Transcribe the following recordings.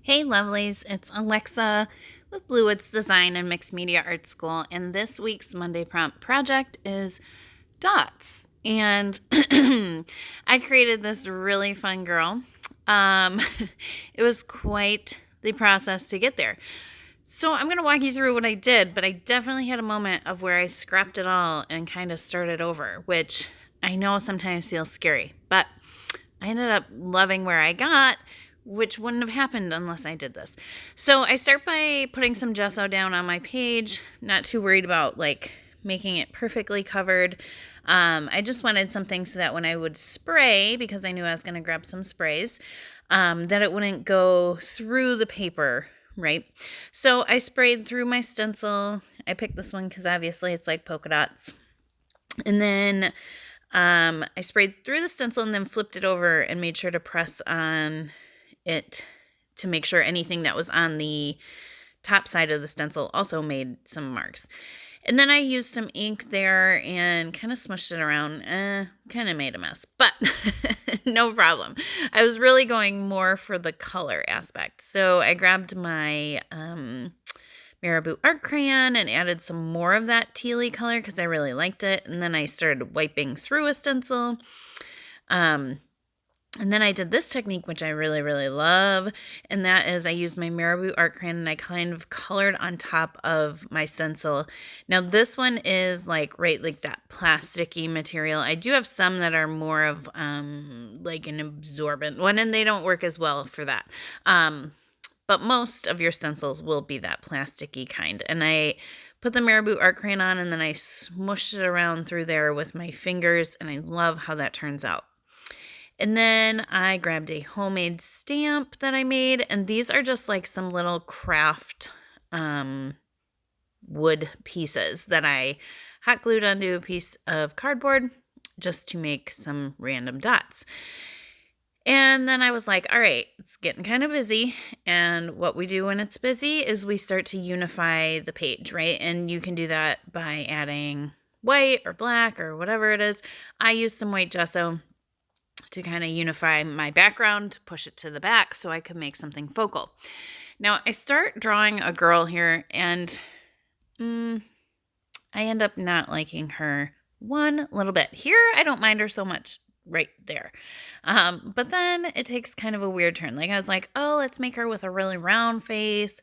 Hey lovelies, it's Alexa with Blue Woods Design and Mixed Media Art School, and this week's Monday prompt project is dots. And I created this really fun girl. Um, it was quite the process to get there. So I'm going to walk you through what I did, but I definitely had a moment of where I scrapped it all and kind of started over, which I know sometimes feels scary, but I ended up loving where I got, which wouldn't have happened unless I did this. So I start by putting some gesso down on my page, not too worried about making it perfectly covered. I just wanted something so that when I would spray, because I knew I was going to grab some sprays, that it wouldn't go through the paper, right? So I sprayed through my stencil. I picked this one because obviously it's like polka dots. And then I sprayed through the stencil and then flipped it over and made sure to press on it to make sure anything that was on the top side of the stencil also made some marks. And then I used some ink there and kind of smushed it around. Kind of made a mess, but no problem. I was really going more for the color aspect. So I grabbed my Marabou art crayon and added some more of that tealy color because I really liked it. And then I started wiping through a stencil. And then I did this technique, which I really, really love, and that is I used my Marabou art crayon and I kind of colored on top of my stencil. Now this one is like that plasticky material. I do have some that are more of like an absorbent one, and they don't work as well for that. But most of your stencils will be that plasticky kind. And I put the Marabou art crayon on and then I smushed it around through there with my fingers, and I love how that turns out. And then I grabbed a homemade stamp that I made, and these are just like some little craft wood pieces that I hot glued onto a piece of cardboard just to make some random dots. And then I was like, all right, it's getting kind of busy. And what we do when it's busy is we start to unify the page, right? And you can do that by adding white or black or whatever it is. I used some white gesso to kind of unify my background, push it to the back so I could make something focal. Now I start drawing a girl here, and I end up not liking her one little bit. Here, I don't mind her so much right there. But then it takes kind of a weird turn. Like I was like, oh, let's make her with a really round face.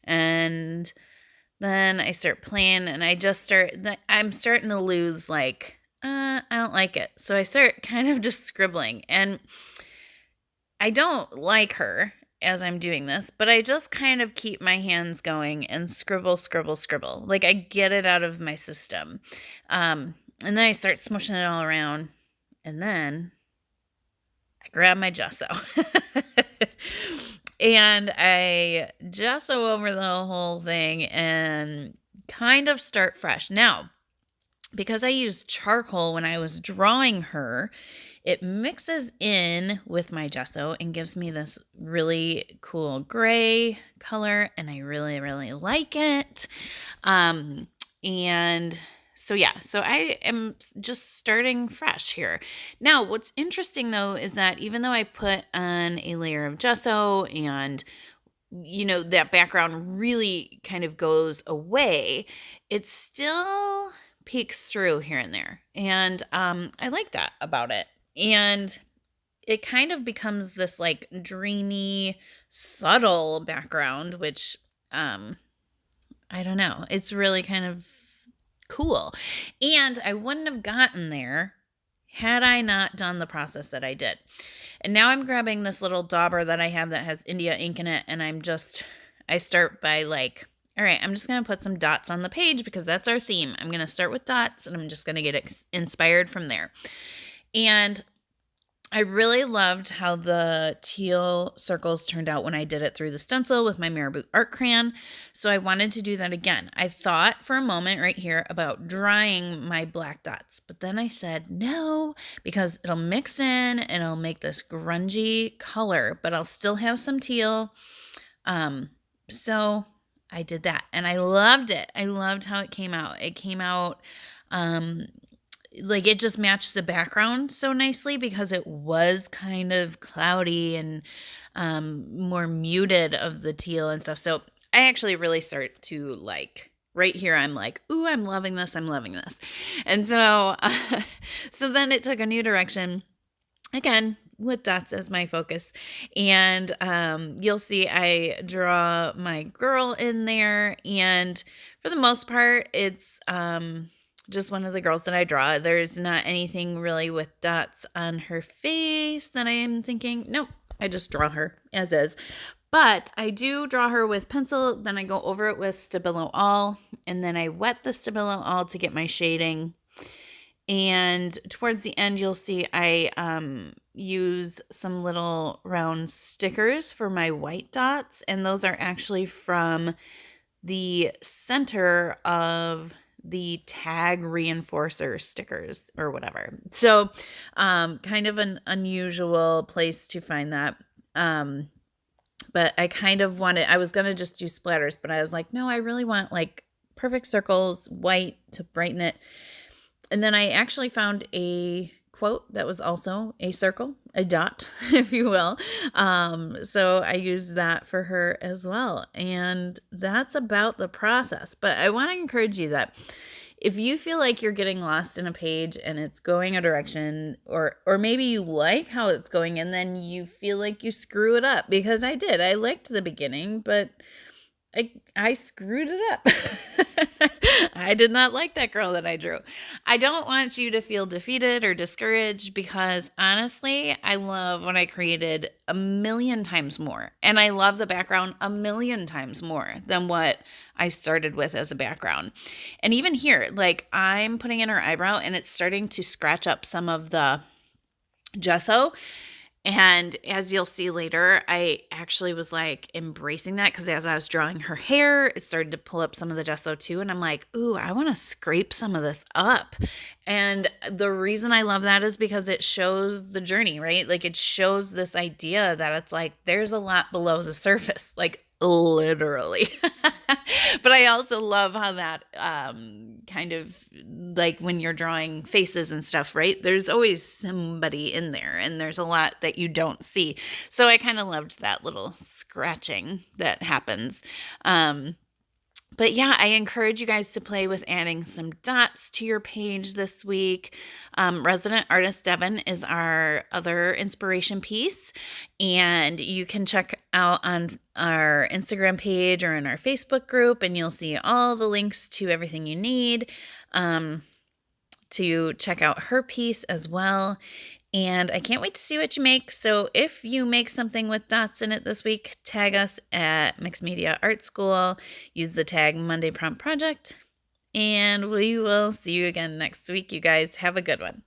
And then I start playing and I'm starting to lose I don't like it. So I start kind of just scribbling, and I don't like her as I'm doing this, but I just kind of keep my hands going and scribble, scribble, scribble. Like I get it out of my system. And then I start smushing it all around, and then I grab my gesso and I gesso over the whole thing and kind of start fresh. Now, because I used charcoal when I was drawing her, it mixes in with my gesso and gives me this really cool gray color, and I really, really like it. And so yeah, so I am just starting fresh here. Now, what's interesting though is that even though I put on a layer of gesso and that background really kind of goes away, it still peeks through here and there. And I like that about it. And it kind of becomes this like dreamy, subtle background, which I don't know. It's really kind of cool. And I wouldn't have gotten there had I not done the process that I did. And now I'm grabbing this little dauber that I have that has India ink in it, and I start by all right, I'm just going to put some dots on the page because that's our theme. I'm going to start with dots, and I'm just going to get inspired from there. And I really loved how the teal circles turned out when I did it through the stencil with my Marabou art crayon. So I wanted to do that again. I thought for a moment right here about drying my black dots, but then I said no, because it'll mix in and it'll make this grungy color, but I'll still have some teal. So I did that and I loved it. I loved how it came out. It came out, like it just matched the background so nicely because it was kind of cloudy and more muted of the teal and stuff. So I actually really start to like right here. I'm like, ooh, I'm loving this. I'm loving this. And so, so then it took a new direction again with dots as my focus. And you'll see I draw my girl in there. And for the most part, it's just one of the girls that I draw. There's not anything really with dots on her face that I am thinking, nope, I just draw her as is. But I do draw her with pencil, then I go over it with Stabilo All, and then I wet the Stabilo All to get my shading. And towards the end, you'll see I use some little round stickers for my white dots, and those are actually from the center of the tag reinforcer stickers or whatever. So kind of an unusual place to find that. But I kind of wanted, I was going to just do splatters, but I was like, no, I really want like perfect circles, white to brighten it. And then I actually found a quote that was also a circle, a dot, if you will. So I used that for her as well. And that's about the process. But I want to encourage you that if you feel like you're getting lost in a page and it's going a direction, or maybe you like how it's going and then you feel like you screw it up, because I did. I liked the beginning, but I screwed it up. I did not like that girl that I drew. I don't want you to feel defeated or discouraged, because honestly, I love what I created a million times more. And I love the background a million times more than what I started with as a background. And even here, like I'm putting in her eyebrow and it's starting to scratch up some of the gesso. And as you'll see later, I actually was like embracing that, because as I was drawing her hair, it started to pull up some of the gesso too. And I'm like, ooh, I want to scrape some of this up. And the reason I love that is because it shows the journey, right? Like it shows this idea that it's like, there's a lot below the surface, like literally. But I also love how that kind of like when you're drawing faces and stuff, right? There's always somebody in there and there's a lot that you don't see. So I kind of loved that little scratching that happens. But yeah, I encourage you guys to play with adding some dots to your page this week. Resident Artist Devin is our other inspiration piece, and you can check out on our Instagram page or in our Facebook group, and you'll see all the links to everything you need to check out her piece as well. And I can't wait to see what you make. So if you make something with dots in it this week, tag us at Mixed Media Art School. Use the tag Monday Prompt Project. And we will see you again next week. You guys have a good one.